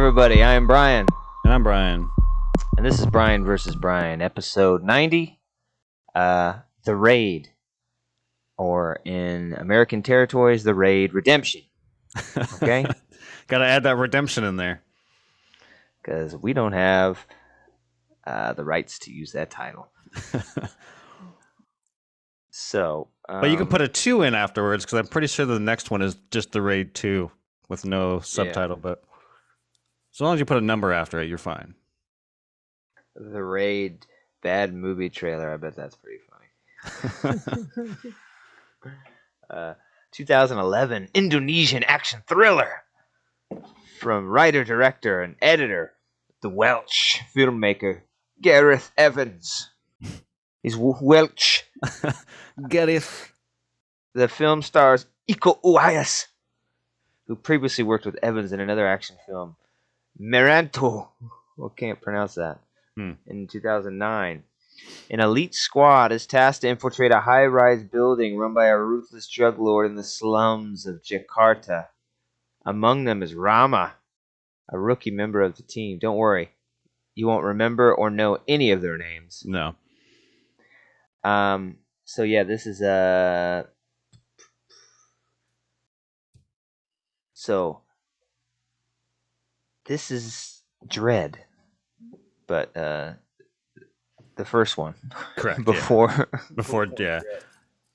everybody. I am Bryan. And I'm Bryan. And this is Bryan versus Bryan, episode 90. The Raid. Or in American territories, The Raid Redemption. Okay? Gotta add that redemption in there. Because we don't have the rights to use that title. So. But you can put a 2 in afterwards, because I'm pretty sure the next one is just The Raid 2 with no subtitle. Yeah. But as long as you put a number after it, you're fine. The Raid bad movie trailer. I bet that's pretty funny. 2011 Indonesian action thriller from writer, director, and editor, the Welsh filmmaker Gareth Evans. He's Welsh. Gareth. The film stars Iko Uwais, who previously worked with Evans in another action film, Meranto. Well, can't pronounce that. In 2009. An elite squad is tasked to infiltrate a high-rise building run by a ruthless drug lord in the slums of Jakarta. Among them is Rama, a rookie member of the team. Don't worry, you won't remember or know any of their names. No. So yeah, this is this is Dread, but the first one. Correct. Before yeah.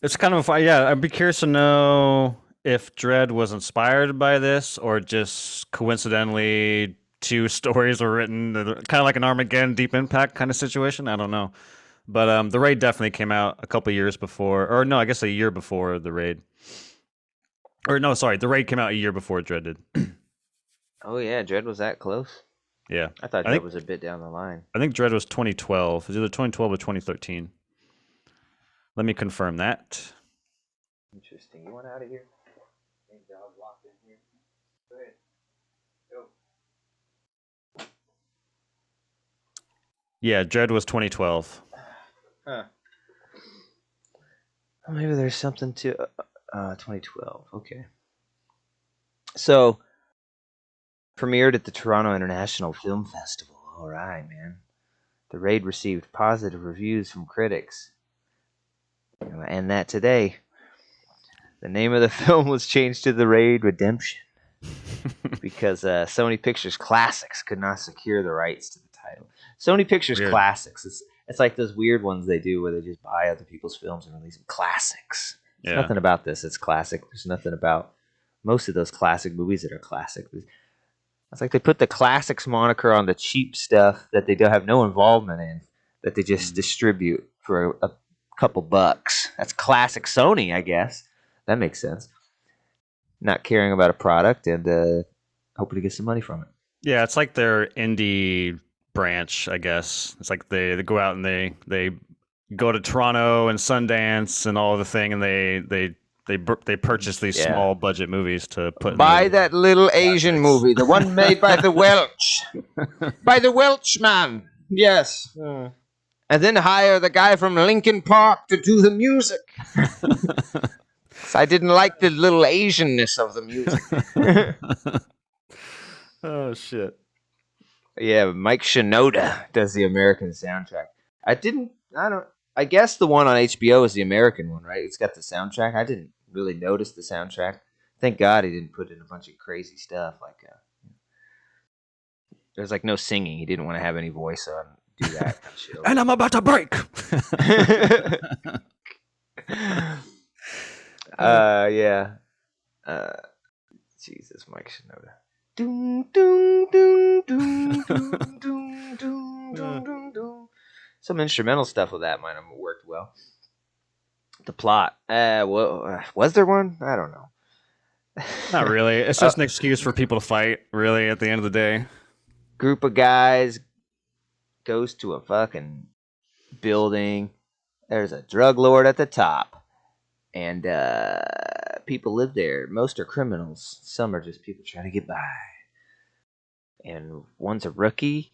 It's kind of I'd be curious to know if Dread was inspired by this or just coincidentally 2 stories were written, kind of like an Armageddon Deep Impact kind of situation. I don't know. But The Raid definitely came out a couple years before, or no, I guess a year before The Raid. Or no, sorry, The Raid came out a year before Dread did. Oh yeah, Dread was that close? Yeah. I thought Dread was a bit down the line. I think Dread was 2012. It was either 2012 or 2013. Let me confirm that. Interesting. You want out of here? Maybe I'll lock in here. Go ahead. Go. Yeah, Dread was 2012. Huh. Maybe there's something to 2012. Okay. So, premiered at the Toronto International Film Festival. All right, man. The Raid received positive reviews from critics. And that today, the name of the film was changed to The Raid Redemption because Sony Pictures Classics could not secure the rights to the title. Sony Pictures Classics. It's like those weird ones they do where they just buy other people's films and release them. Classics. There's nothing about this. It's classic. There's nothing about most of those classic movies that are classic. It's like they put the classics moniker on the cheap stuff that they don't have no involvement in, that they just distribute for a couple bucks. That's classic Sony, I guess. That makes sense. Not caring about a product and hoping to get some money from it. Yeah, it's like their indie branch, I guess. It's like they go out and they go to Toronto and Sundance and all the thing, and they purchase these small budget movies to put. Buy that little Asian movie, the one made by the Welsh, by the Welshman. Yes. And then hire the guy from Linkin Park to do the music. I didn't like the little Asianness of the music. Oh shit. Yeah, Mike Shinoda does the American soundtrack. I guess the one on HBO is the American one, right? It's got the soundtrack. I didn't really notice the soundtrack. Thank God he didn't put in a bunch of crazy stuff. Like there's like no singing. He didn't want to have any voice on. Do that kind of shit. And I'm about to break. Yeah. Jesus, Mike Shinoda. Doom, doom, doom, doom, doom, doom, doom, doom, doom. Some instrumental stuff with that might have worked well. The plot. Was there one? I don't know. Not really. It's just an excuse for people to fight, really, at the end of the day. Group of guys goes to a fucking building. There's a drug lord at the top. And people live there. Most are criminals. Some are just people trying to get by. And one's a rookie.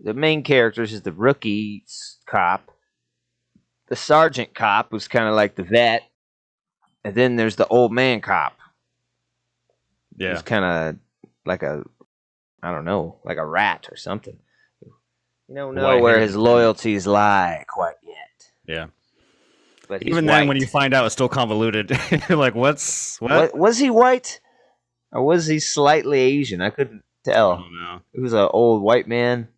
The main characters is the rookie cop. The sergeant cop, who's kind of like the vet. And then there's the old man cop. Yeah. He's kind of like a I don't know, like a rat or something. You don't know White where hair. his loyalties lie quite yet. Yeah. But he's Even then, when you white. find out, it's still convoluted. You're like, what? What was he white or was he slightly Asian? I couldn't I tell. don't know. He was an old white man.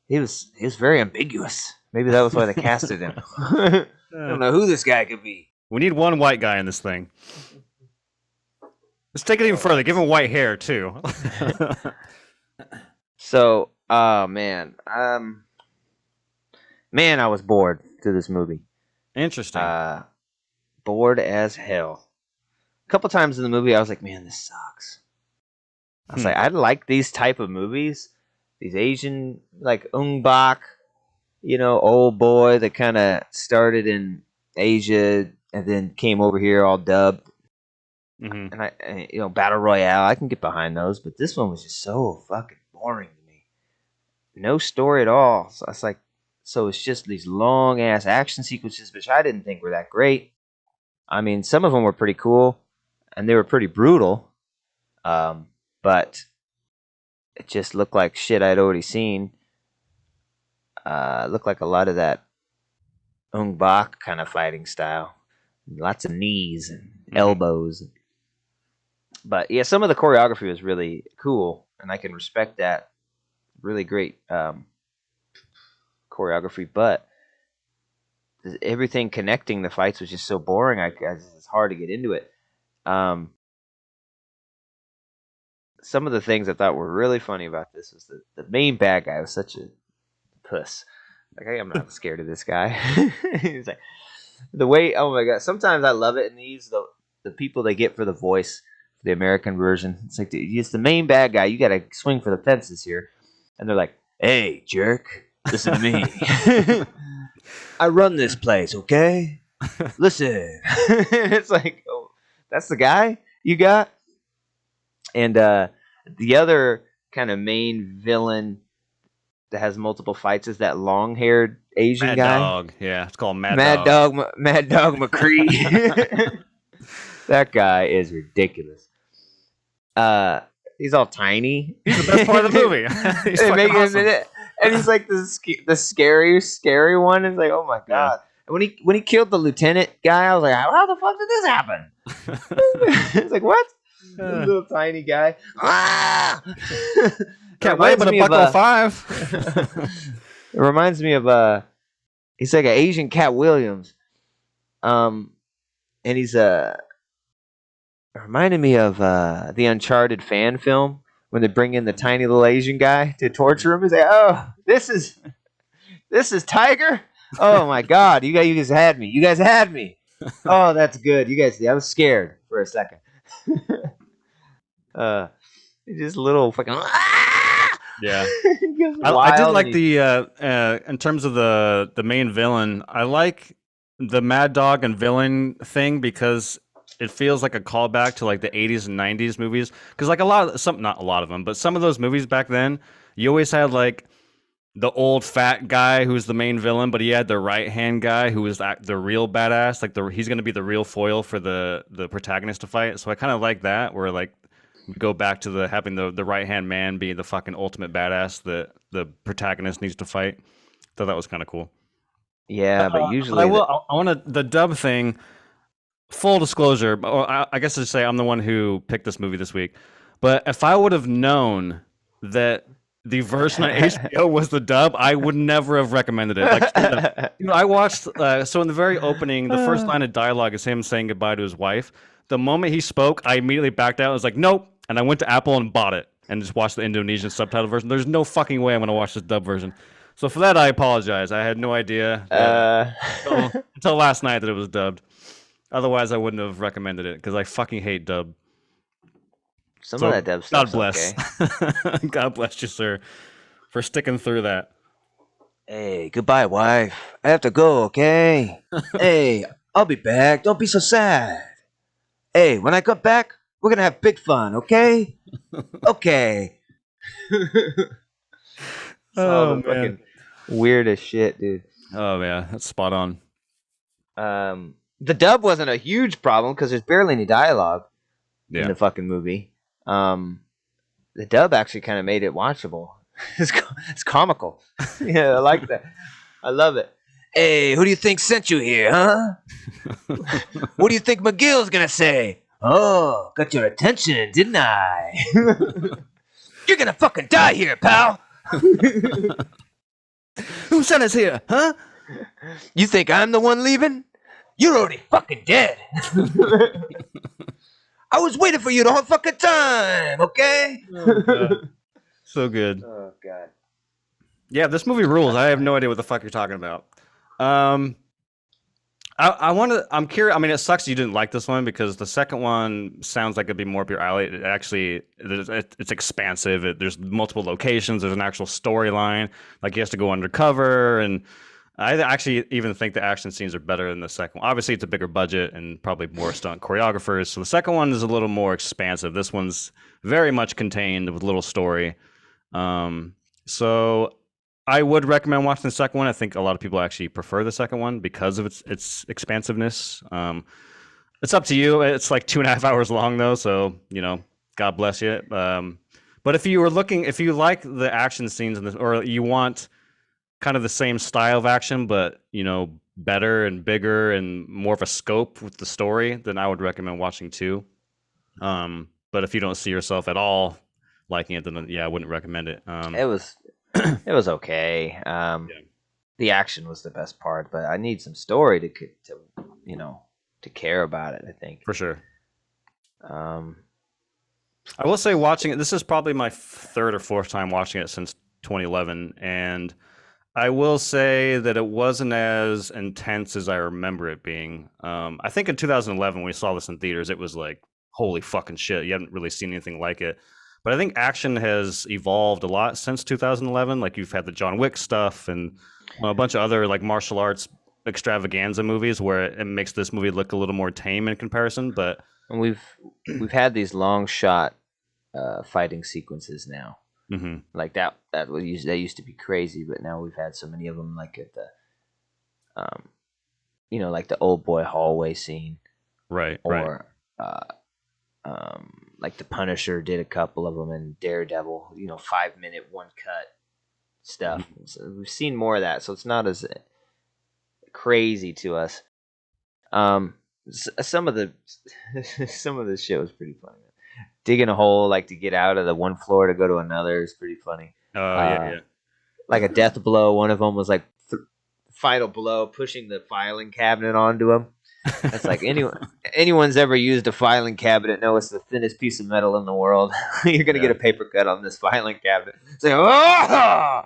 He was very ambiguous. Maybe that was why they casted him. I don't know who this guy could be. We need one white guy in this thing. Let's take it even further. Give him white hair too. So, oh man, man, I was bored to this movie. Interesting. Bored as hell. A couple times in the movie, I was like, man, this sucks. I was like, I like these type of movies, these Asian like Ung Bak, old boy that kind of started in Asia and then came over here all dubbed. Mm-hmm. And Battle Royale, I can get behind those, but this one was just so fucking boring to me. No story at all. So it's just these long ass action sequences, which I didn't think were that great. I mean, some of them were pretty cool, and they were pretty brutal, but it just looked like shit I'd already seen. Looked like a lot of that Ung Bak kind of fighting style. Lots of knees and elbows. But yeah, some of the choreography was really cool, and I can respect that. Really great choreography, but everything connecting the fights was just so boring. It's hard to get into it. Some of the things I thought were really funny about this was the main bad guy was such a puss. Like, hey, I'm not scared of this guy. He's like the way. Oh my god! Sometimes I love it in these the people they get for the voice, the American version. It's like it's the main bad guy. You got to swing for the fences here, and they're like, "Hey, jerk, listen to me. I run this place, okay? Listen." It's like, oh, that's the guy you got. And the other kind of main villain that has multiple fights is that long-haired Asian Mad guy. Dog. Yeah, it's called Mad Dog. Mad Dog McCree. That guy is ridiculous. He's all tiny. He's the best part of the movie. He's fucking awesome. And he's like the scary one. It's like, oh my god. Yeah. And when he killed the lieutenant guy, I was like, how the fuck did this happen? It's like, what? This little tiny guy. Ah! Can't wait but a $1.05. It reminds me of he's like an Asian Cat Williams. And he's reminded me of the Uncharted fan film when they bring in the tiny little Asian guy to torture him. He's like, oh, this is Tiger. Oh my god, you guys had me. You guys had me. Oh, that's good. I was scared for a second. Just little fucking. Yeah, I did like the in terms of the main villain. I like the Mad Dog and villain thing because it feels like a callback to like the 80s and 90s movies. Because like not a lot of them, but some of those movies back then, you always had like the old fat guy who was the main villain, but he had the right hand guy who was the real badass. Like he's going to be the real foil for the protagonist to fight. So I kind of like that, where like we go back to having the right hand man be the fucking ultimate badass that the protagonist needs to fight. Thought that was kind of cool. Yeah, but usually I want to the dub thing. Full disclosure, I guess I should say I'm the one who picked this movie this week. But if I would have known that the version on HBO was the dub, I would never have recommended it. Like, I watched. So in the very opening, the first line of dialogue is him saying goodbye to his wife. The moment he spoke, I immediately backed out. I was like, nope. And I went to Apple and bought it and just watched the Indonesian subtitle version. There's no fucking way I'm going to watch this dub version. So for that, I apologize. I had no idea until last night that it was dubbed. Otherwise, I wouldn't have recommended it because I fucking hate dub. Some of that dub stuff. God bless. Okay. God bless you, sir, for sticking through that. Hey, goodbye, wife. I have to go, okay? Hey, I'll be back. Don't be so sad. Hey, when I come back, we're going to have big fun, okay? Okay. Oh, man. Fucking weird as shit, dude. Oh, yeah. That's spot on. The dub wasn't a huge problem because there's barely any dialogue in the fucking movie. the dub actually kind of made it watchable. It's comical. Yeah, I like that. I love it. Hey, who do you think sent you here, huh? What do you think McGill's gonna say? Oh, got your attention, didn't I? You're gonna fucking die here, pal. Who sent us here, huh? You think I'm the one leaving? You're already fucking dead. I was waiting for you the whole fucking time, okay? Oh, God. So good. Oh, God. Yeah, this movie rules. I have no idea what the fuck you're talking about. I want to. I'm curious. I mean, it sucks you didn't like this one because the second one sounds like it'd be more up your alley. It actually, it's expansive. There's multiple locations. There's an actual storyline. Like he has to go undercover, and I actually even think the action scenes are better than the second one. Obviously, it's a bigger budget and probably more stunt choreographers. So the second one is a little more expansive. This one's very much contained with a little story. So I would recommend watching the second one. I think a lot of people actually prefer the second one because of its expansiveness. It's up to you. It's like 2.5 hours long though, so God bless you. But if you like the action scenes in this, or you want kind of the same style of action, but better and bigger and more of a scope with the story, then I would recommend watching two. But if you don't see yourself at all liking it, then I wouldn't recommend it. It was okay. The action was the best part, but I need some story to care about it. I think for sure. Um, I will say, watching it, this is probably my third or fourth time watching it since 2011, and I will say that it wasn't as intense as I remember it being. I think in 2011 when we saw this in theaters, it was like, holy fucking shit! You haven't really seen anything like it. But I think action has evolved a lot since 2011. Like you've had the John Wick stuff and a bunch of other like martial arts extravaganza movies where it makes this movie look a little more tame in comparison. But and we've had these long shot fighting sequences now. Mm-hmm. Like that used to be crazy, but now we've had so many of them. Like at the like the old boy hallway scene, right? Or like the Punisher did a couple of them, and Daredevil, 5-minute one cut stuff. Mm-hmm. So we've seen more of that, so it's not as crazy to us. Some of the shit was pretty funny. Digging a hole like to get out of the one floor to go to another is pretty funny. Oh yeah. Like a death blow. One of them was like final blow, pushing the filing cabinet onto him. It's like anyone's ever used a filing cabinet knows it's the thinnest piece of metal in the world. You're gonna get a paper cut on this filing cabinet. It's like, oh,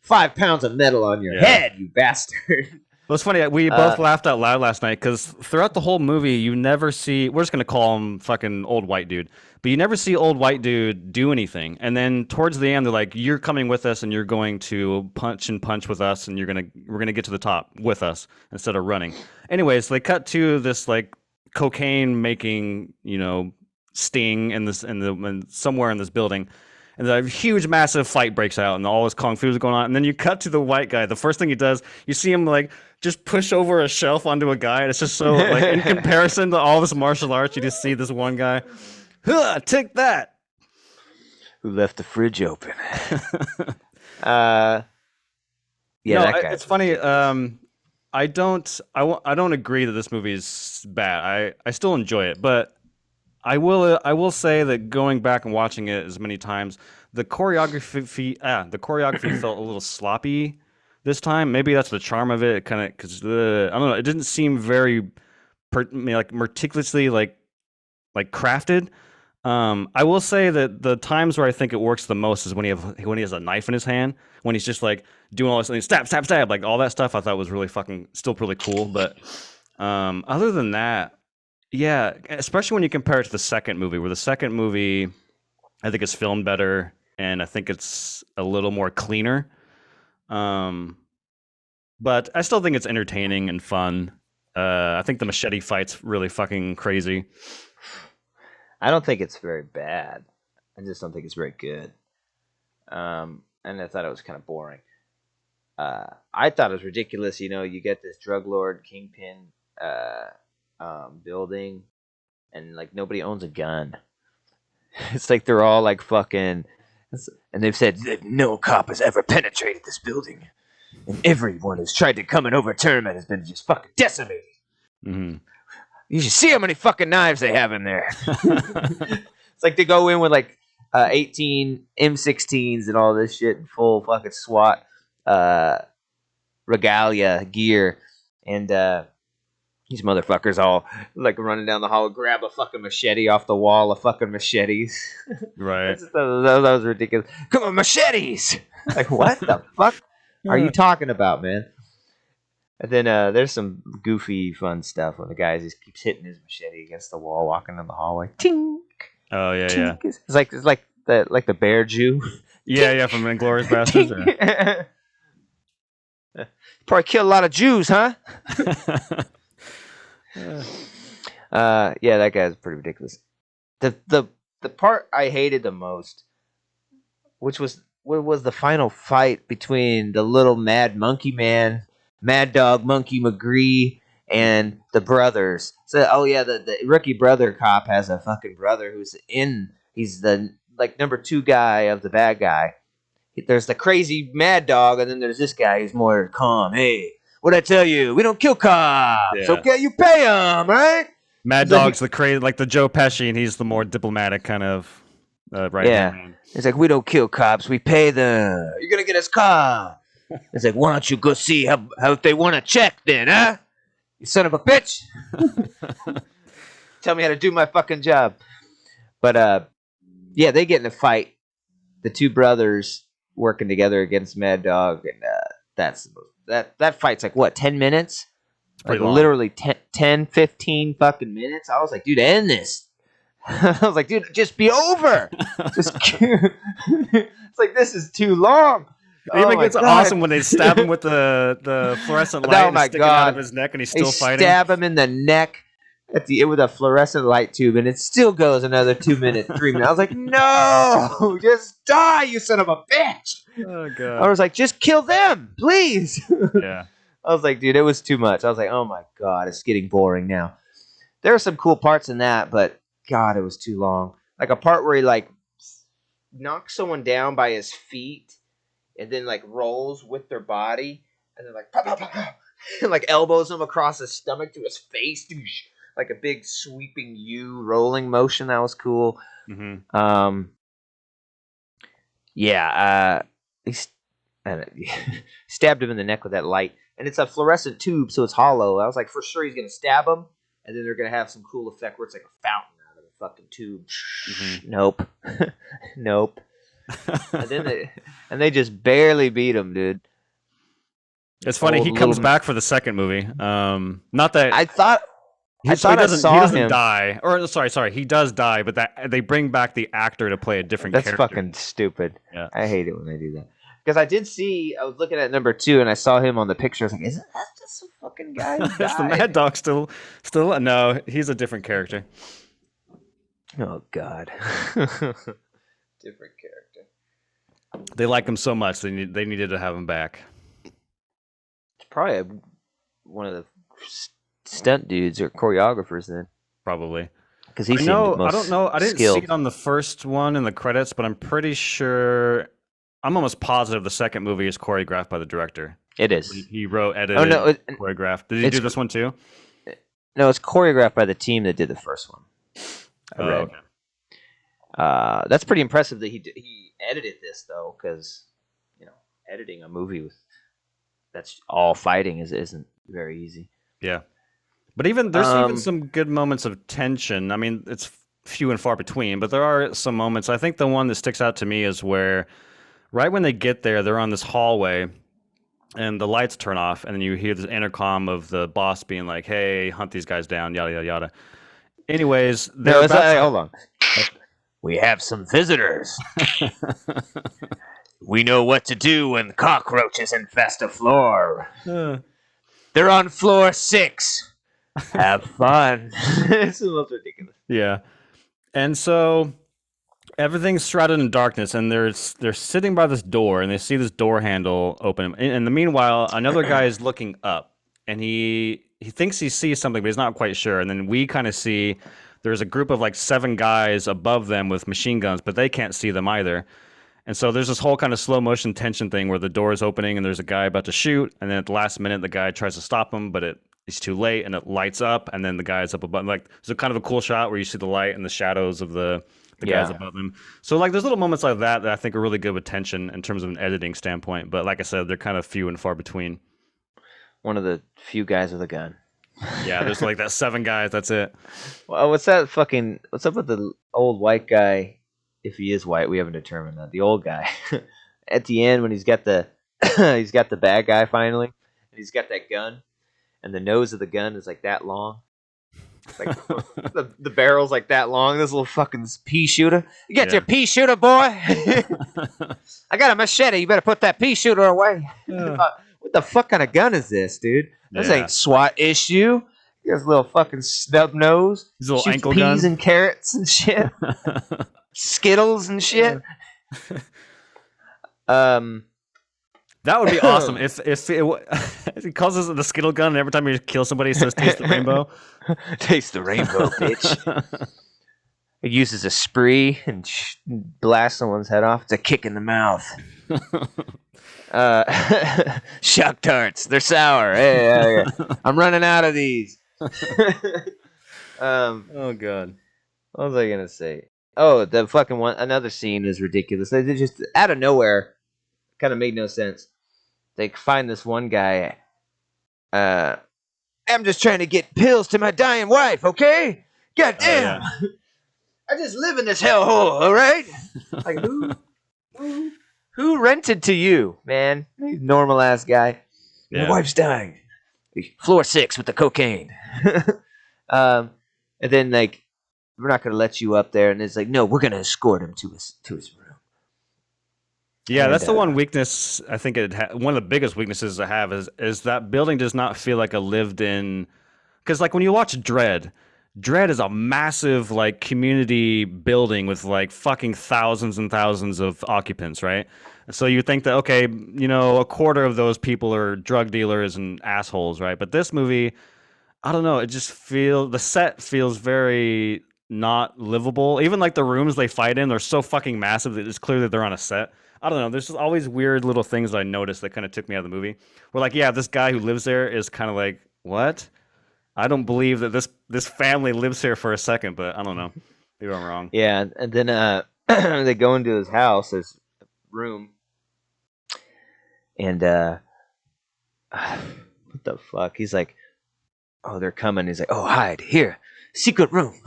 5 pounds of metal on your head, you bastard. Well, it's funny. We both laughed out loud last night because throughout the whole movie, you never see. We're just gonna call him fucking old white dude, but you never see old white dude do anything. And then towards the end, they're like, "You're coming with us, and you're going to punch with us, and we're gonna get to the top with us instead of running." Anyways, they cut to this like cocaine making sting in somewhere in this building. And a huge, massive fight breaks out, and all this kung fu is going on. And then you cut to the white guy. The first thing he does, you see him like just push over a shelf onto a guy, and it's just so like in comparison to all this martial arts, you just see this one guy, take that, who left the fridge open. It's funny. I don't agree that this movie is bad. I still enjoy it, but I will say that going back and watching it as many times, the choreography felt a little sloppy this time. Maybe that's the charm of it. Kind of because I don't know. It didn't seem very meticulously like crafted. I will say that the times where I think it works the most is when he has a knife in his hand, when he's just like doing all this things, stab, like all that stuff. I thought was really fucking still really cool. But other than that. Yeah, especially when you compare it to the second movie, where the second movie, I think, is filmed better, and I think it's a little more cleaner. But I still think it's entertaining and fun. I think the machete fight's really fucking crazy. I don't think it's very bad. I just don't think it's very good. And I thought it was kind of boring. I thought it was ridiculous. You get this drug lord kingpin building, and like nobody owns a gun. It's like they're all like fucking And they've said that no cop has ever penetrated this building, and everyone who's tried to come and overturn it has been just fucking decimated. Mm-hmm. You should see how many fucking knives they have in there. It's like they go in with like 18 M16s and all this shit, and full fucking SWAT regalia gear, and these motherfuckers all like running down the hall, grab a fucking machete off the wall of fucking machetes. Right. that was ridiculous. Come on, machetes! Like, what the fuck are you talking about, man? And then there's some goofy, fun stuff when the guy just keeps hitting his machete against the wall, walking in the hallway. Tink. Oh yeah, Tink. yeah. It's like the bear Jew. Yeah, yeah, from Inglourious Basterds. Probably killed a lot of Jews, huh? Yeah, that guy's pretty ridiculous. The part I hated the most, which was the final fight between the little mad monkey man, Mad Dog Monkey McGree, and the brothers. So, oh yeah, the rookie brother cop has a fucking brother he's the like number 2 guy of the bad guy. There's the crazy Mad Dog, and then there's this guy who's more calm. Hey, what'd I tell you? We don't kill cops. Yeah. Okay, you pay them, right? Mad Dog's the crazy, like the Joe Pesci, and he's the more diplomatic kind of right. Yeah. Man. It's like, we don't kill cops, we pay them. You're gonna get us caught. It's like, why don't you go see how if they want to check then, huh? You son of a bitch. Tell me how to do my fucking job. But yeah, they get in a fight. The 2 brothers working together against Mad Dog, and that fight's like what, 10 minutes? Like long. Literally 10, 15 fucking minutes. I was like, dude, end this. I was like, dude, just be over. Just it's like, this is too long. It even gets awesome when they stab him with the fluorescent light and sticking out of his neck, and he's still fighting. Stab him in the neck with a fluorescent light tube, and it still goes another 2 minutes, 3 minutes. I was like, no, just die, you son of a bitch. Oh god. I was like, just kill them, please. Yeah. I was like, dude, it was too much. I was like, oh my god, it's getting boring now. There are some cool parts in that, but god, it was too long. Like a part where he like knocks someone down by his feet, and then like rolls with their body, and then like pow, pow, pow, pow, and like elbows him across his stomach to his face, like a big sweeping U rolling motion. That was cool. Mm-hmm. Yeah, he stabbed him in the neck with that light, and it's a fluorescent tube, so it's hollow. I was like, for sure he's gonna stab him, and then they're gonna have some cool effect where it's like a fountain out of the fucking tube. Mm-hmm. Nope. Nope. and they just barely beat him, dude. It's funny, he comes back for the second movie. Not that I thought he doesn't die. Or sorry, he does die, but that they bring back the actor to play a different character. That's fucking stupid. Yeah. I hate it when they do that. Because I was looking at number 2, and I saw him on the picture. I was like, isn't that just a fucking guy who That's the died? Mad Dog still no, he's a different character. Oh god. Different character. They like him so much they needed to have him back. It's probably one of the stunt dudes or choreographers then. Probably. Because he seemed the most I don't know. I didn't skilled. see it on the first one in the credits, but I'm pretty sure. I'm almost positive the second movie is choreographed by the director. It is. He wrote, edited, choreographed. Did he do this one too? No, it's choreographed by the team that did the first one. I read. Okay. That's pretty impressive that he edited this though, because editing a movie that's all fighting isn't very easy. Yeah, but there's even some good moments of tension. I mean, it's few and far between, but there are some moments. I think the one that sticks out to me is where, right when they get there, they're on this hallway, and the lights turn off, and then you hear this intercom of the boss being like, "Hey, hunt these guys down," yada yada yada. Anyways, hold on. We have some visitors. We know what to do when cockroaches infest a floor. They're on floor 6. Have fun. It's the most ridiculous. Yeah. And so everything's shrouded in darkness, and they're sitting by this door, and they see this door handle open. In the meanwhile, another guy is looking up, and he thinks he sees something, but he's not quite sure. And then we kind of see there's a group of like 7 guys above them with machine guns, but they can't see them either. And so there's this whole kind of slow motion tension thing where the door is opening and there's a guy about to shoot, and then at the last minute the guy tries to stop him, but it's too late, and it lights up, and then the guy's up above. Like, it's kind of a cool shot where you see the light and the shadows of the guys above him. So like there's little moments like that I think are really good with tension in terms of an editing standpoint. But like I said, they're kind of few and far between. One of the few guys with a gun. Yeah, there's like that 7 guys. That's it. Well, what's up with the old white guy? If he is white, we haven't determined that. The old guy at the end when he's got the he's got the bad guy finally, and he's got that gun, and the nose of the gun is like that long. Like the barrel's like that long. This little fucking pea shooter. You got your pea shooter, boy. I got a machete. You better put that pea shooter away. What the fuck kind of gun is this, dude? This ain't SWAT issue. He has a little fucking snub nose. His little shoots ankle peas gun and carrots and shit. Skittles and shit. That would be awesome if he calls us the Skittle gun, and every time he kills somebody, he says "Taste the rainbow." Taste the rainbow, bitch. It uses a spree and blasts someone's head off. It's a kick in the mouth. Shock tarts. They're sour. Hey, I'm running out of these. Oh god. What was I gonna say? Oh, the fucking one. Another scene is ridiculous. They just out of nowhere, kind of made no sense. They find this one guy. I'm just trying to get pills to my dying wife. Okay. God damn. Yeah. I just live in this hellhole. All right. Like who rented to you, man? Normal ass guy. Yeah. My wife's dying. Floor 6 with the cocaine. And then like, we're not gonna let you up there, and it's like, no, we're gonna escort him to his room. Yeah, and that's the one weakness I think one of the biggest weaknesses I have is that building does not feel like a lived-in. Because like when you watch Dredd is a massive like community building with like fucking thousands and thousands of occupants, right? So you think that, okay, you know, a quarter of those people are drug dealers and assholes, right? But this movie, I don't know, the set feels very not livable. Even like the rooms they fight in, they're so fucking massive that it's clear that they're on a set. I don't know. There's just always weird little things that I noticed that kind of took me out of the movie. Where like, yeah, this guy who lives there is kind of like, what? I don't believe that this family lives here for a second, but I don't know. Maybe I'm wrong. Yeah, and then they go into his house, his room, and what the fuck? He's like, oh, they're coming. He's like, oh, hide here, secret room.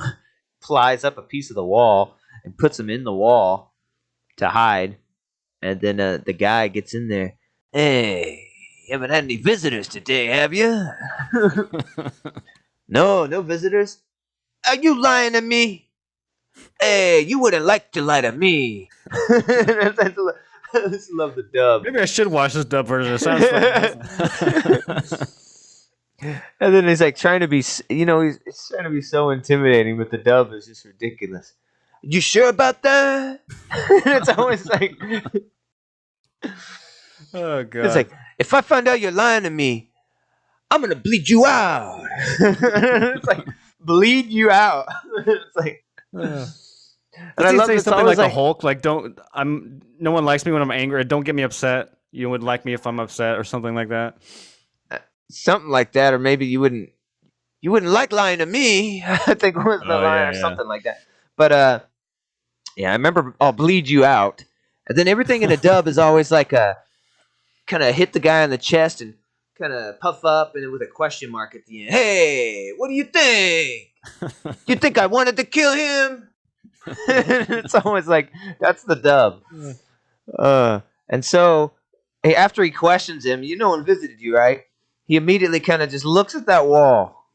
Plies up a piece of the wall and puts him in the wall to hide. And then the guy gets in there. Hey, you haven't had any visitors today, have you? No visitors. Are you lying to me? Hey, you wouldn't like to lie to me. I just love the dub. Maybe I should watch this dub version. It sounds fun. And then he's like trying to be, he's trying to be so intimidating, but the dub is just ridiculous. You sure about that? It's always like, oh god. It's like, if I find out you're lying to me, I'm gonna bleed you out. It's like, bleed you out. It's like, and I love say something like the Hulk, like no one likes me when I'm angry. Don't get me upset. You would like me if I'm upset, or something like that. Something like that, or maybe you wouldn't like lying to me. I think was the line or something like that. But yeah, I remember I'll bleed you out. And then everything in a dub is always like a kind of hit the guy on the chest and kind of puff up, and then with a question mark at the end. Hey, what do you think? You think I wanted to kill him? It's always like, that's the dub. And so after he questions him, no one visited you, right? He immediately kind of just looks at that wall.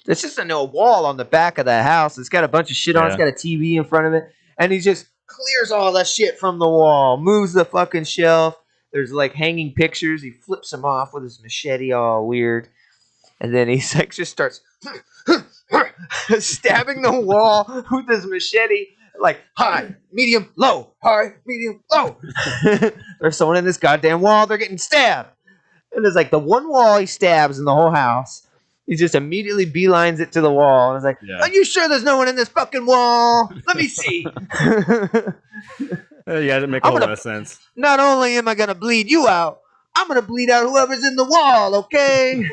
It's just a wall on the back of the house. It's got a bunch of shit on it. It's got a TV in front of it. And he just clears all that shit from the wall. Moves the fucking shelf. There's like hanging pictures. He flips them off with his machete all weird. And then he's like just starts stabbing the wall with his machete. Like, high, medium, low. High, medium, low. There's someone in this goddamn wall. They're getting stabbed. And there's like the one wall he stabs in the whole house. He just immediately beelines it to the wall. And it's like, Are you sure there's no one in this fucking wall? Let me see. Yeah, it didn't make a I'm whole lot gonna. of sense. Not only am I gonna bleed you out, I'm gonna bleed out whoever's in the wall. Okay.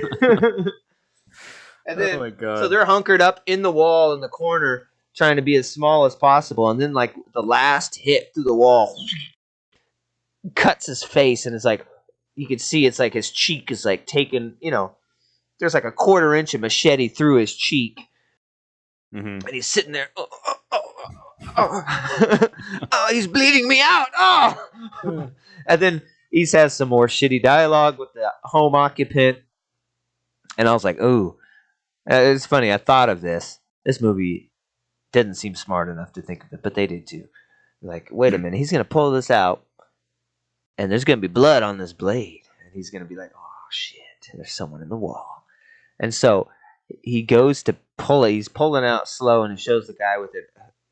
And Oh then my so god. they're hunkered up in the wall in the corner, trying to be as small as possible. And then like the last hit through the wall cuts his face, and it's like you can see it's like his cheek is like taken. There's like a 1/4 inch of machete through his cheek, Mm-hmm. and he's sitting there. Oh, oh, he's bleeding me out. Oh, and then he has some more shitty dialogue with the home occupant, and I was like, oh, it's funny. I thought of this. This movie didn't seem smart enough to think of it, but they did too. Like, wait a minute, he's gonna pull this out, and there's gonna be blood on this blade, and he's gonna be like, oh shit, there's someone in the wall. And so he goes to pull it. He's pulling out slow, and it shows the guy with it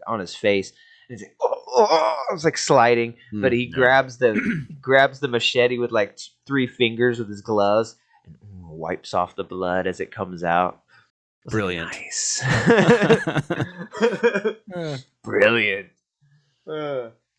on his face. And he's like, oh, it's like sliding, but he grabs the machete with like 3 fingers with his gloves and wipes off the blood as it comes out. Brilliant. Nice. Brilliant.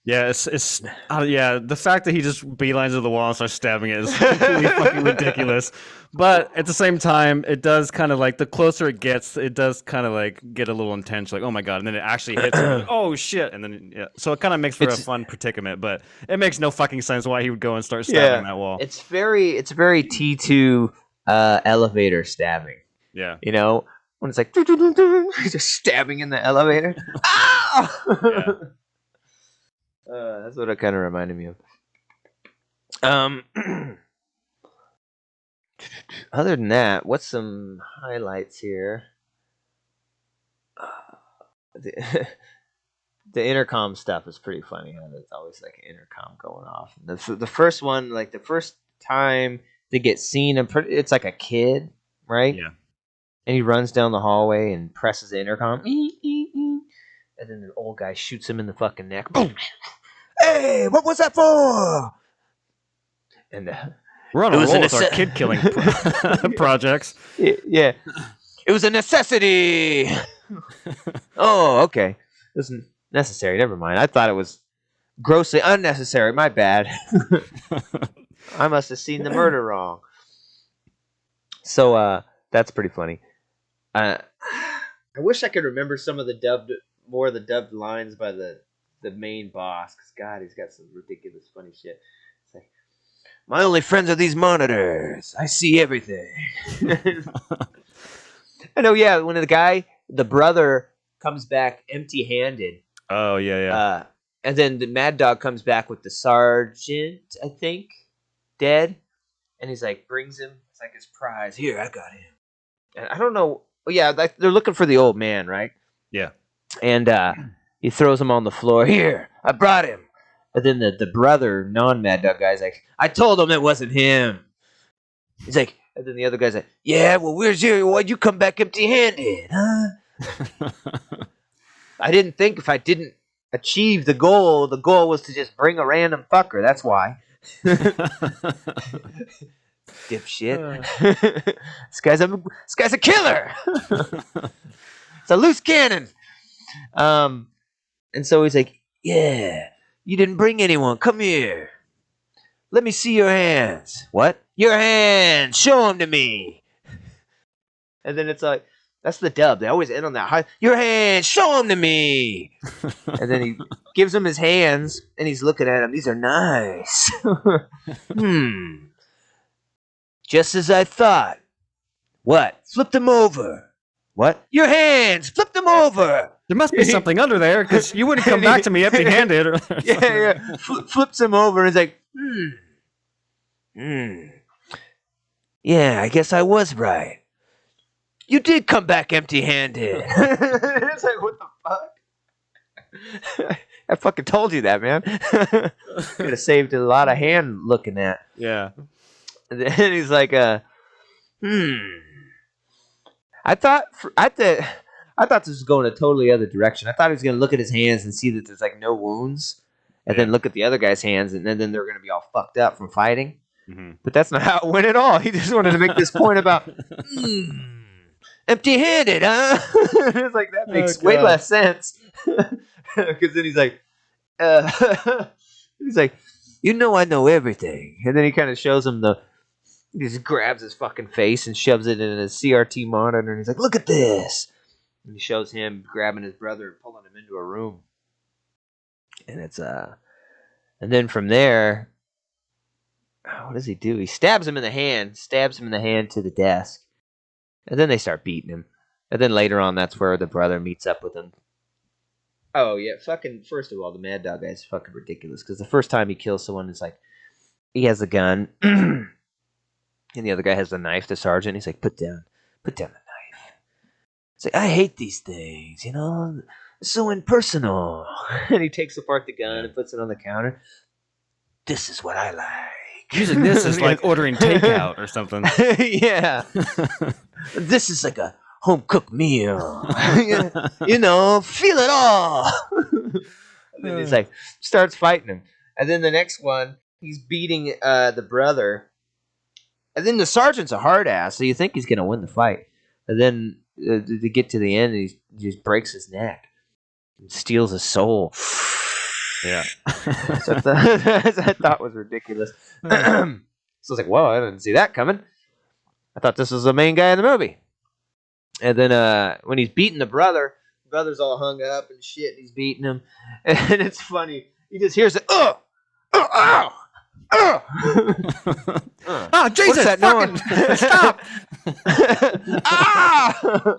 Yeah, it's yeah. The fact that he just beelines to the wall and starts stabbing it is completely fucking ridiculous. But at the same time, it does kind of like the closer it gets, it does kind of like get a little intense. Like, oh my god, and then it actually hits him. Like, oh shit, and then yeah. So it kind of makes for a fun predicament, but it makes no fucking sense why he would go and start stabbing that wall. It's very T2 elevator stabbing. Yeah. When it's like he's just stabbing in the elevator. Ah! Yeah. That's what it kind of reminded me of. Other than that, what's some highlights here? The intercom stuff is pretty funny. There's always like an intercom going off. The first one, like the first time they get seen, it's like a kid, right? Yeah. And he runs down the hallway and presses the intercom. And then the old guy shoots him in the fucking neck. Boom! Hey, what was that for? And we're on a roll with our kid killing projects. Yeah. It was a necessity. Oh, okay. It wasn't necessary. Never mind. I thought it was grossly unnecessary. My bad. I must have seen the murder wrong. So that's pretty funny. I wish I could remember some of the dubbed lines by the main boss, because God, he's got some ridiculous funny shit. It's like, my only friends are these monitors. I see everything. I know, yeah, when the brother comes back empty-handed. Oh, yeah. And then the Mad Dog comes back with the sergeant, I think, dead. And he's like, brings him, it's like his prize. Here, I got him. And I don't know. Yeah, they're looking for the old man, right? Yeah. And he throws him on the floor. Here, I brought him. And then the brother, non-Mad Dog guy's like, I told him it wasn't him. He's like, and then the other guy's like, yeah, well, why'd you come back empty-handed, huh? I didn't think if I didn't achieve the goal was to just bring a random fucker. That's why. Dipshit. This guy's a killer. It's a loose cannon. And so he's like, yeah, you didn't bring anyone. Come here. Let me see your hands. What? Your hands. Show them to me. And then it's like, that's the dub. They always end on that high. Your hands. Show them to me. And then he gives him his hands, and he's looking at him. These are nice. Just as I thought. What? Flip them over. What? Your hands. Flip them over. There must be something under there, because you wouldn't come back to me empty-handed. Yeah. Flips him over, and he's like, Yeah, I guess I was right. You did come back empty-handed. It's like, what the fuck? I fucking told you that, man. Could have saved a lot of hand looking at. Yeah. And then he's like, I thought this was going a totally other direction. I thought he was going to look at his hands and see that there's like no wounds, and then look at the other guy's hands, and then they're going to be all fucked up from fighting. Mm-hmm. But that's not how it went at all. He just wanted to make this point about empty-handed, huh? It's like, that makes way less sense. Because then he's like, He's like, you know I know everything. And then he kind of shows him he just grabs his fucking face and shoves it in a CRT monitor. And he's like, look at this. And he shows him grabbing his brother and pulling him into a room. And and then from there, what does he do? He stabs him in the hand to the desk. And then they start beating him. And then later on, that's where the brother meets up with him. Oh, yeah. Fucking, first of all, the Mad Dog guy is fucking ridiculous. Because the first time he kills someone, it's like, he has a gun. And the other guy has the knife, the sergeant. He's like, put down the knife. It's like, I hate these things, you know? It's so impersonal. And he takes apart the gun and puts it on the counter. This is what I like. Using this is like ordering takeout or something. Yeah. This is like a home-cooked meal. You know, feel it all. And then he's like, starts fighting him. And then the next one, he's beating the brother. And then the sergeant's a hard ass, so you think he's going to win the fight. And then to get to the end, he just breaks his neck and steals his soul. Yeah. So I thought was ridiculous. So I was like, whoa, I didn't see that coming. I thought this was the main guy in the movie. And then when he's beating the brother's all hung up and shit, and he's beating him. And it's funny. He just hears it, oh, Oh, Jesus, fucking stop. Ah!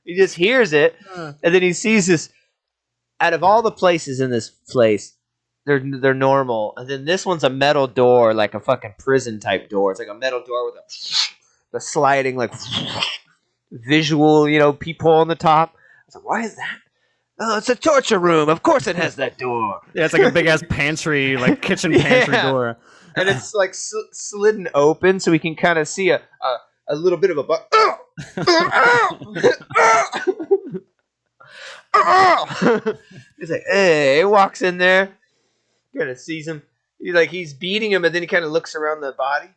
He just hears it, and then he sees this. Out of all the places in this place, they're normal, and then this one's a metal door, like a fucking prison type door. It's like a metal door with a sliding like visual, you know, peephole on the top. I was like, why is that? Oh, it's a torture room. Of course, it has that door. Yeah, it's like a big ass pantry, like kitchen pantry door, and it's like slidden open, so we can kind of see a little bit of a butt. He's like, hey, he walks in there, kind of sees him. He's beating him, and then he kind of looks around the body.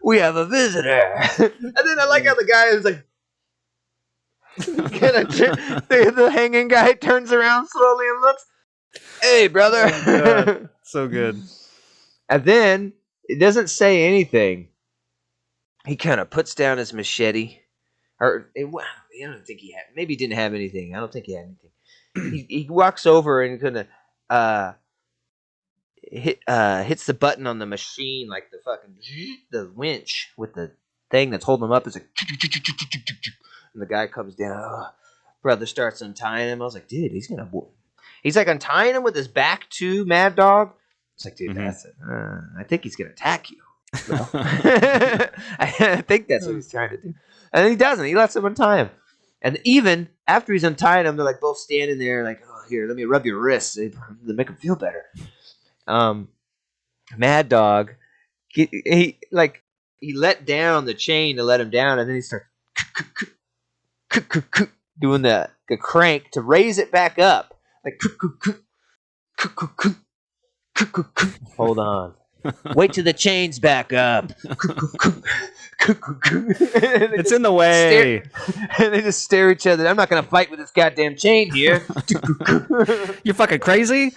We have a visitor. And then I like how the guy is like, the hanging guy turns around slowly and looks. Hey, brother. Oh, so good. And then it doesn't say anything. He kind of puts down his machete. I don't think he had. Maybe he didn't have anything. I don't think he had anything. He walks over and kind of hits the button on the machine, like the winch with the thing that's holding him up. It's like, and the guy comes down. Brother starts untying him. I was like, dude, he's like untying him with his back to Mad Dog. It's like, dude, that's it. I think he's gonna attack you. I think that's what he's trying to do. And he doesn't. He lets him untie him. And even after he's untying him, they're like both standing there like, oh, here, let me rub your wrists. They make him feel better. Mad Dog, he let down the chain to let him down, and then he starts doing the crank to raise it back up. Like, hold on. Wait till the chain's back up. It's in the way. And they just stare at each other. I'm not going to fight with this goddamn chain here. You fucking crazy?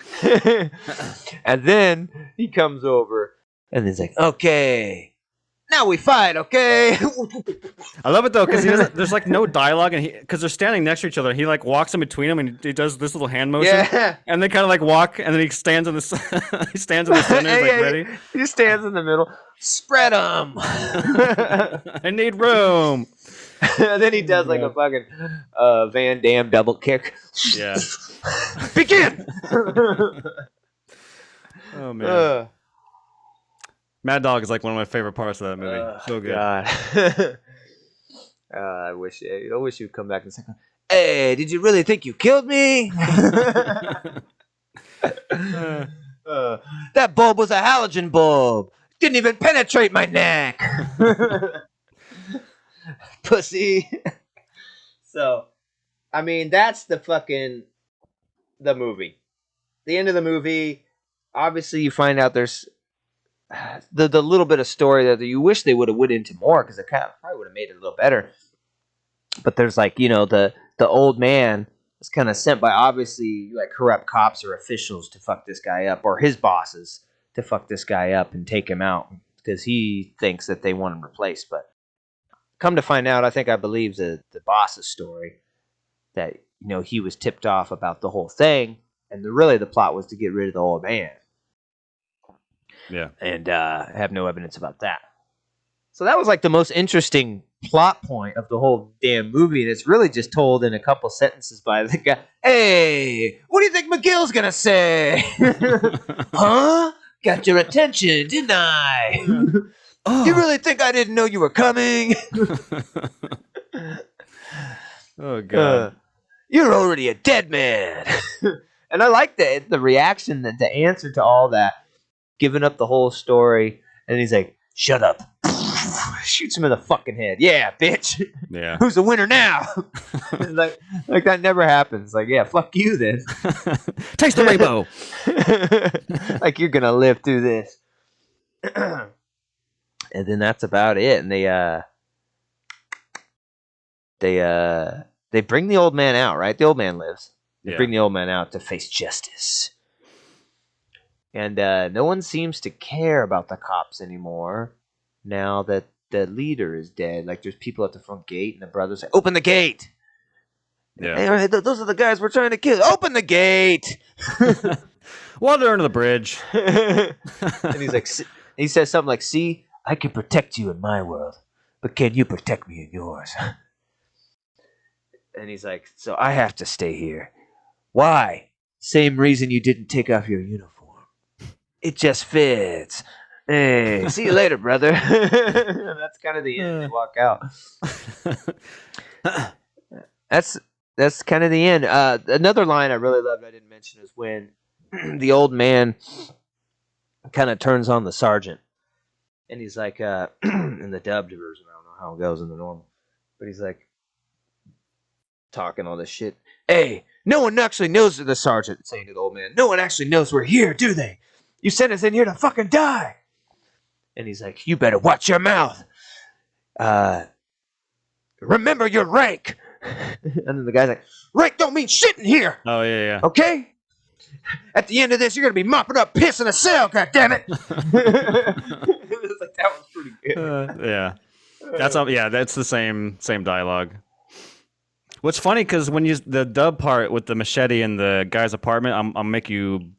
And then he comes over and he's like, okay, now we fight, okay? I love it though, because there's like no dialogue, and because they're standing next to each other, he like walks in between them, and he does this little hand motion, and they kind of like walk, and then he stands in the center, he's like ready. He just stands in the middle. Spread them. I need room. And then he does like a fucking Van Damme double kick. Yeah. Begin. Oh man. Mad Dog is like one of my favorite parts of that movie. So good. God. I wish you'd come back and say, hey, did you really think you killed me? That bulb was a halogen bulb. Didn't even penetrate my neck. Pussy. So, I mean, that's the movie. The end of the movie, obviously you find out there's the little bit of story that you wish they would have went into more, because it probably would have made it a little better. But there's like, you know, the old man was kind of sent by obviously like corrupt cops or officials to fuck this guy up, or his bosses to fuck this guy up and take him out because he thinks that they want him replaced. But come to find out, I believe the boss's story that he was tipped off about the whole thing, and really the plot was to get rid of the old man. Yeah, and have no evidence about that. So that was like the most interesting plot point of the whole damn movie, and it's really just told in a couple sentences by the guy. Hey, what do you think McGill's gonna say? Huh? Got your attention, didn't I? You really think I didn't know you were coming? Oh god. You're already a dead man. And I like the reaction, the answer to all that, giving up the whole story, and he's like, shut up. Shoots him in the fucking head. Yeah, bitch. Yeah. Who's the winner now? like that never happens. Like, yeah, fuck you then. Taste the rainbow. Like you're gonna live through this. And then that's about it. And they bring the old man out, right? The old man lives. They bring the old man out to face justice. And no one seems to care about the cops anymore now that the leader is dead. Like, there's people at the front gate, and the brothers say, open the gate! Yeah. Hey, those are the guys we're trying to kill. Open the gate! Water under the bridge. And he's like, he says something like, see, I can protect you in my world, but can you protect me in yours? And he's like, so I have to stay here. Why? Same reason you didn't take off your uniform. It just fits. Hey, see you later, brother. That's kind of the end. They walk out. That's kind of the end. Another line I really loved I didn't mention is when the old man kind of turns on the sergeant. And he's like, in the dubbed version, I don't know how it goes in the normal, but he's like, talking all this shit. Hey, no one actually knows, the sergeant saying to the old man, no one actually knows we're here, do they? You sent us in here to fucking die. And he's like, you better watch your mouth. Remember your rank. And then the guy's like, rank don't mean shit in here. Oh, yeah. Okay? At the end of this, you're going to be mopping up piss in a cell, goddammit. It was like, that was pretty good. Yeah. That's the same dialogue. What's funny, because when you the dub part with the machete in the guy's apartment, I'll make you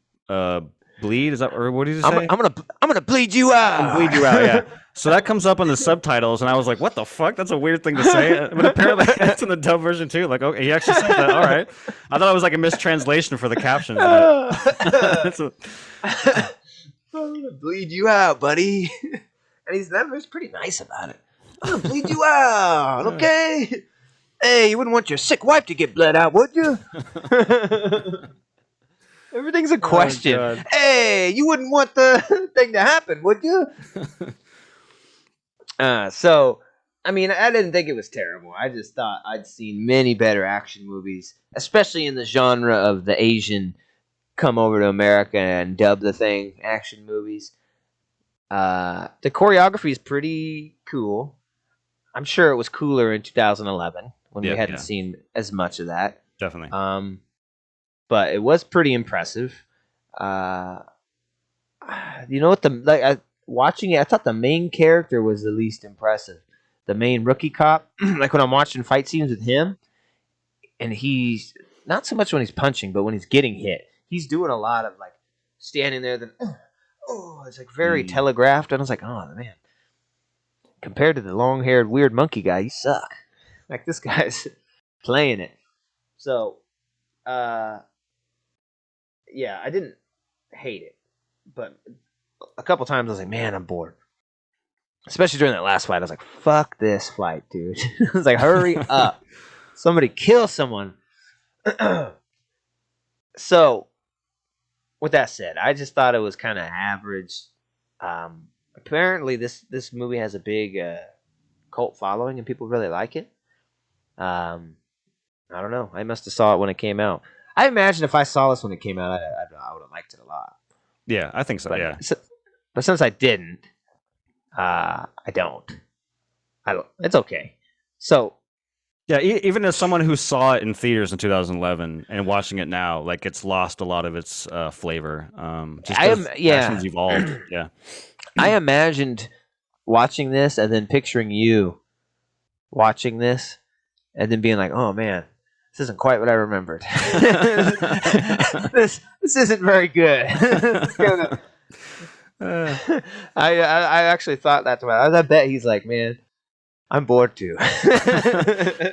bleed. Is that, or what did you say? I'm gonna bleed you out. Bleed you out. Yeah. So that comes up in the subtitles, and I was like, "What the fuck? That's a weird thing to say." But apparently, that's in the dub version too. Like, okay, he actually said that. All right. I thought it was like a mistranslation for the captions. I'm gonna bleed you out, buddy. And he's pretty nice about it. I'm gonna bleed you out, okay? Hey, you wouldn't want your sick wife to get bled out, would you? Everything's a question. Oh, hey, you wouldn't want the thing to happen, would you? So, I mean, I didn't think it was terrible. I just thought I'd seen many better action movies, especially in the genre of the Asian come over to America and dub the thing action movies. The choreography is pretty cool. I'm sure it was cooler in 2011 when we hadn't seen as much of that. Definitely. But it was pretty impressive. You know what? Watching it, I thought the main character was the least impressive. The main rookie cop. Like when I'm watching fight scenes with him, and he's not so much when he's punching, but when he's getting hit, he's doing a lot of like standing there. Then it's like very telegraphed, and I was like, oh man. Compared to the long-haired weird monkey guy, you suck. Like this guy's playing it. So, yeah, I didn't hate it, but a couple times I was like, man, I'm bored. Especially during that last fight, I was like, fuck this fight, dude. I was like, hurry up. Somebody kill someone. So, with that said, I just thought it was kind of average. Apparently, this movie has a big cult following, and people really like it. I don't know. I must have saw it when it came out. I imagine if I saw this when it came out, I would have liked it a lot. Yeah, I think so. But, but since I didn't, I don't. It's okay. So, Yeah, even as someone who saw it in theaters in 2011 and watching it now, like it's lost a lot of its flavor. Just I am, because yeah. action's evolved. Yeah. I imagined watching this and then picturing you watching this and then being like, "Oh man, this isn't quite what I remembered. This isn't very good." It's kinda, Uh, I actually thought that to myself. I bet he's like, "Man, I'm bored too."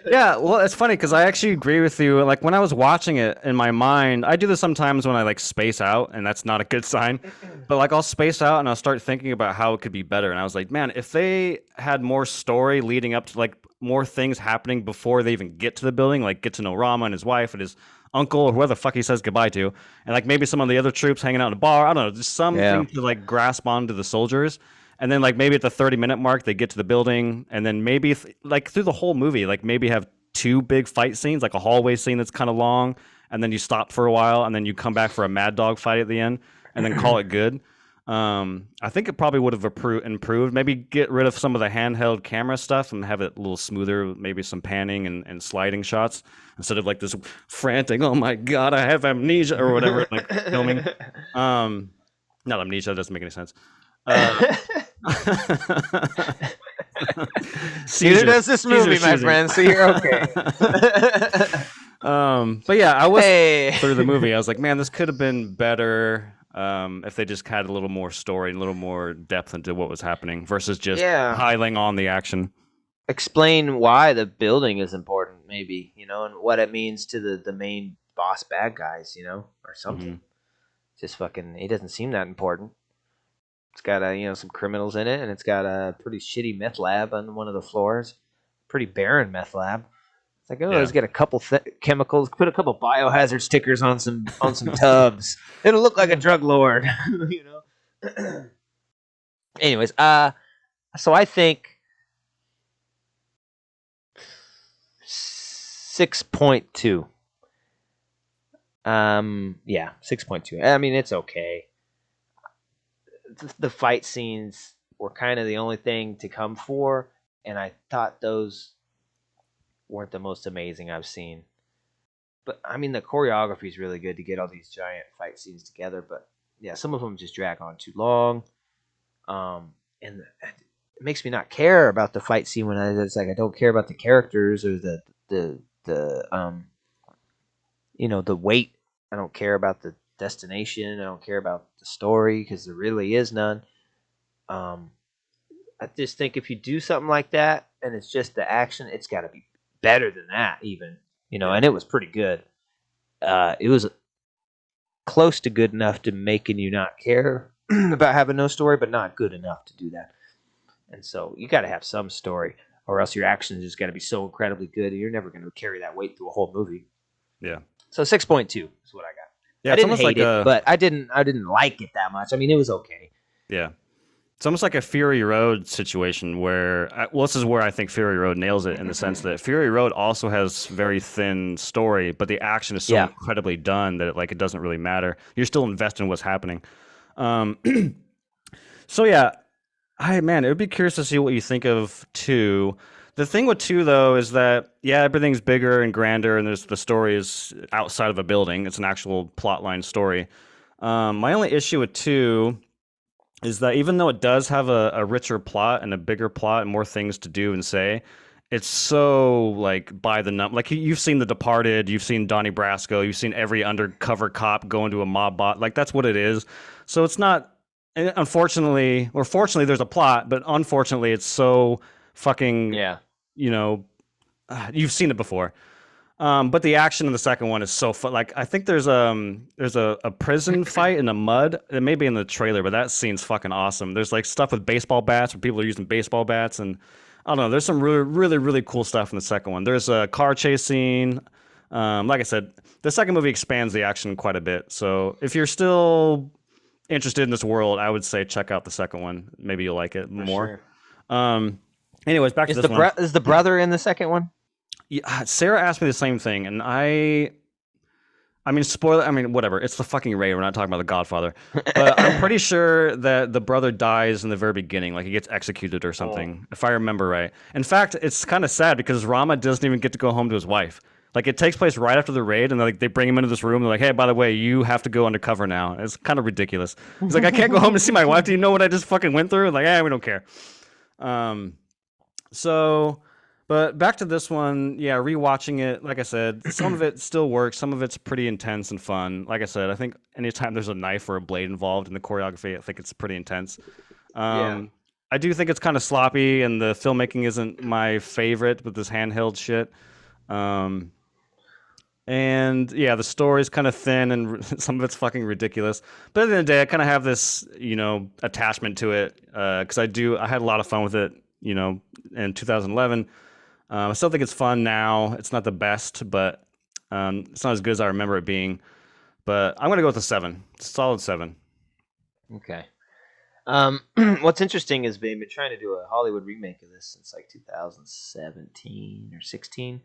Yeah, well, it's funny because I actually agree with you. Like when I was watching it in my mind, I do this sometimes when I like space out, and that's not a good sign. But like I'll space out and I'll start thinking about how it could be better. And I was like, man, if they had more story leading up to like more things happening before they even get to the building, like get to know Rama and his wife and his uncle or whoever the fuck he says goodbye to, and like maybe some of the other troops hanging out in a bar. I don't know, just Yeah. something to like grasp onto the soldiers. And then like maybe at the 30-minute mark they get to the building, and then maybe like through the whole movie like maybe have two big fight scenes, like a hallway scene that's kind of long, and then you stop for a while, and then you come back for a mad dog fight at the end, and then call it good. I think it probably would have improved. Maybe get rid of some of the handheld camera stuff and have it a little smoother, maybe some panning and sliding shots instead of like this frantic, oh my god, I have amnesia or whatever, like filming. Not amnesia, that doesn't make any sense. Neither does this movie, my friend, so you're okay. But yeah, I was Hey. through the movie. I was like, man, this could have been better if they just had a little more story and a little more depth into what was happening versus just Yeah. piling on the action. Explain why the building is important, maybe, and what it means to the main boss bad guys, or something. Just fucking, it doesn't seem that important. It's got some criminals in it, and it's got a pretty shitty meth lab on one of the floors. Pretty barren meth lab. It's like, let's get a couple chemicals, put a couple biohazard stickers on some tubs. It'll look like a drug lord, Anyways, so I think 6.2. Yeah, 6.2. I mean, it's okay. The fight scenes were kind of the only thing to come for, and I thought those weren't the most amazing I've seen. But I mean, the choreography is really good to get all these giant fight scenes together. But yeah, some of them just drag on too long, and it makes me not care about the fight scene when it's like I don't care about the characters or the the weight. I don't care about the destination. I don't care about the story because there really is none. I just think if you do something like that and it's just the action, it's got to be better than that, even. And it was pretty good. It was close to good enough to making you not care about having no story, but not good enough to do that. And so you got to have some story, or else your action is just got to be so incredibly good, and you're never going to carry that weight through a whole movie. Yeah. So 6.2 is what I got. Yeah, I didn't hate it, but I didn't like it that much. I mean, it was okay. Yeah. It's almost like a Fury Road situation where, this is where I think Fury Road nails it in the sense that Fury Road also has very thin story, but the action is so incredibly done that it doesn't really matter. You're still invested in what's happening. So yeah, it would be curious to see what you think of 2. The thing with 2 though is that everything's bigger and grander, and the story is outside of a building. It's an actual plotline story. My only issue with 2 is that even though it does have a richer plot and a bigger plot and more things to do and say, it's so like by the number. Like you've seen The Departed, you've seen Donnie Brasco, you've seen every undercover cop go into a mob bot. Like that's what it is. So it's not. Unfortunately, or fortunately, there's a plot, but unfortunately, it's so fucking. You've seen it before. But the action in the second one is so fun. Like I think there's a prison fight in the mud. It may be in the trailer, but that scene's fucking awesome. There's like stuff with baseball bats where people are using baseball bats, and I don't know. There's some really really really cool stuff in the second one. There's a car chase scene. Like I said, the second movie expands the action quite a bit. So if you're still interested in this world, I would say check out the second one. Maybe you'll like it more. Sure. Anyways, back to this one. Is the brother in the second one? Yeah, Sarah asked me the same thing, and I I mean, spoiler. I mean, whatever. It's the fucking raid. We're not talking about The Godfather. But I'm pretty sure that the brother dies in the very beginning. Like, he gets executed or something, if I remember right. In fact, it's kind of sad because Rama doesn't even get to go home to his wife. Like, it takes place right after the raid, and like they bring him into this room. They're like, "Hey, by the way, you have to go undercover now." And it's kind of ridiculous. He's like, "I can't go home to see my wife. Do you know what I just fucking went through?" Like, we don't care. So, but back to this one, yeah, rewatching it, like I said, some of it still works, some of it's pretty intense and fun. Like I said, I think anytime there's a knife or a blade involved in the choreography, I think it's pretty intense. Yeah. I do think it's kind of sloppy, and the filmmaking isn't my favorite with this handheld shit. And yeah, the story's kind of thin, and some of it's fucking ridiculous. But at the end of the day, I kind of have this, attachment to it because I had a lot of fun with it, in 2011. I still think it's fun now. It's not the best, but it's not as good as I remember it being. But I'm gonna go with a 7. Solid 7. Okay. What's interesting is they've been trying to do a Hollywood remake of this since like 2017 or 16.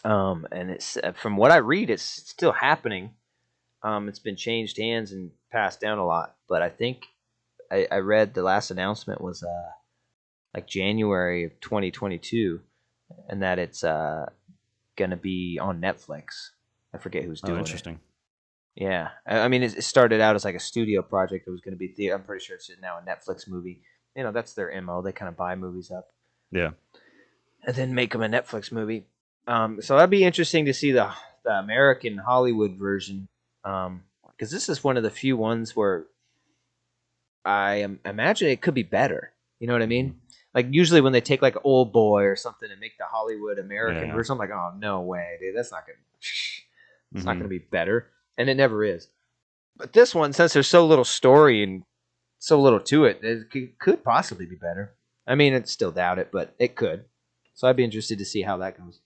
And it's from what I read, it's still happening. It's been changed hands and passed down a lot, but I think I read the last announcement was like January of 2022, and that it's gonna be on Netflix. I forget who's doing interesting. it. Yeah, I mean, it started out as like a studio project. It was going to be I'm pretty sure it's now a Netflix movie. That's their MO. They kind of buy movies up, yeah, and then make them a Netflix movie. So that'd be interesting to see the American Hollywood version, because this is one of the few ones where I imagine it could be better. You know what I mean? Like usually when they take like Old Boy or something and make the Hollywood American version, I'm like, oh no way, dude, that's not good. It's not going to be better, and it never is. But this one, since there's so little story and so little to it, it could possibly be better. I mean, I'd still doubt it, but it could. So I'd be interested to see how that goes.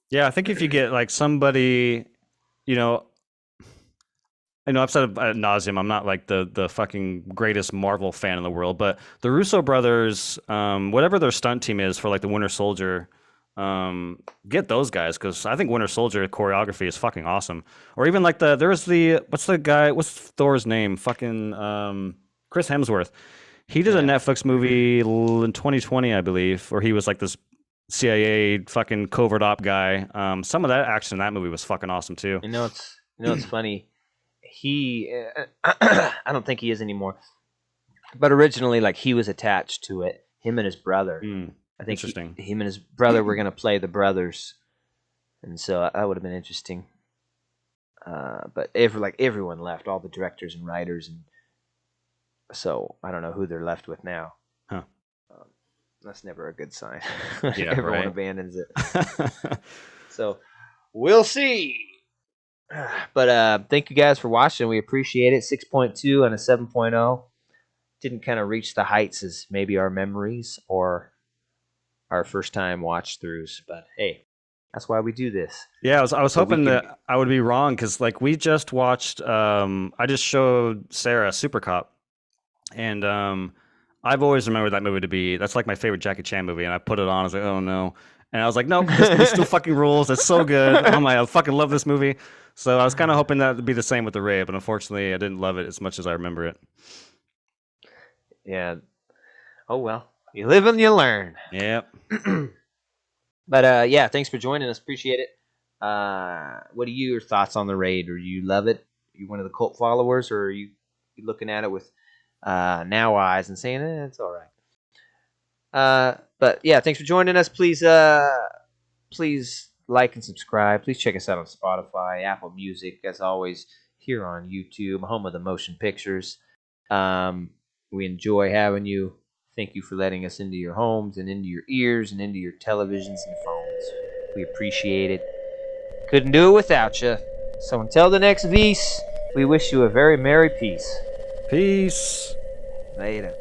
Yeah, I think if you get like somebody, I've said ad nauseum, I'm not like the fucking greatest Marvel fan in the world, but the Russo brothers, whatever their stunt team is for like the Winter Soldier, get those guys, because I think Winter Soldier choreography is fucking awesome. Or even like what's Thor's name? Fucking Chris Hemsworth. He did a Netflix movie in 2020, I believe, where he was like this CIA fucking covert op guy. Some of that action in that movie was fucking awesome too. It's funny. He, I don't think he is anymore, but originally, like, he was attached to it. Him and his brother. I think him and his brother were gonna play the brothers, and so that would have been interesting. But everyone left, all the directors and writers, and so I don't know who they're left with now. Huh. That's never a good sign. Yeah, everyone right. abandons it. So we'll see. But thank you guys for watching. We appreciate it. 6.2 and a 7.0. Didn't kind of reach the heights as maybe our memories or our first time watch throughs, but hey, that's why we do this. Yeah, I was hoping that I would be wrong, because like we just watched. I just showed Sarah Super Cop, and I've always remembered that movie to be, that's like my favorite Jackie Chan movie, and I put it on. I was like, oh no. And I was like, no, this movie still fucking rules. It's so good. I fucking love this movie. So I was kind of hoping that would be the same with The Raid, but unfortunately I didn't love it as much as I remember it. Yeah. Oh well. You live and you learn. Yep. But yeah, thanks for joining us. Appreciate it. What are your thoughts on The Raid? Or you love it? Are you one of the cult followers, or are you looking at it with now eyes and saying, it's all right? But yeah, thanks for joining us. Please like and subscribe. Please check us out on Spotify, Apple Music, as always, here on YouTube, home of the motion pictures. We enjoy having you. Thank you for letting us into your homes and into your ears and into your televisions and phones. We appreciate it. Couldn't do it without you. So until the next Vs, we wish you a very merry peace. Peace. Later.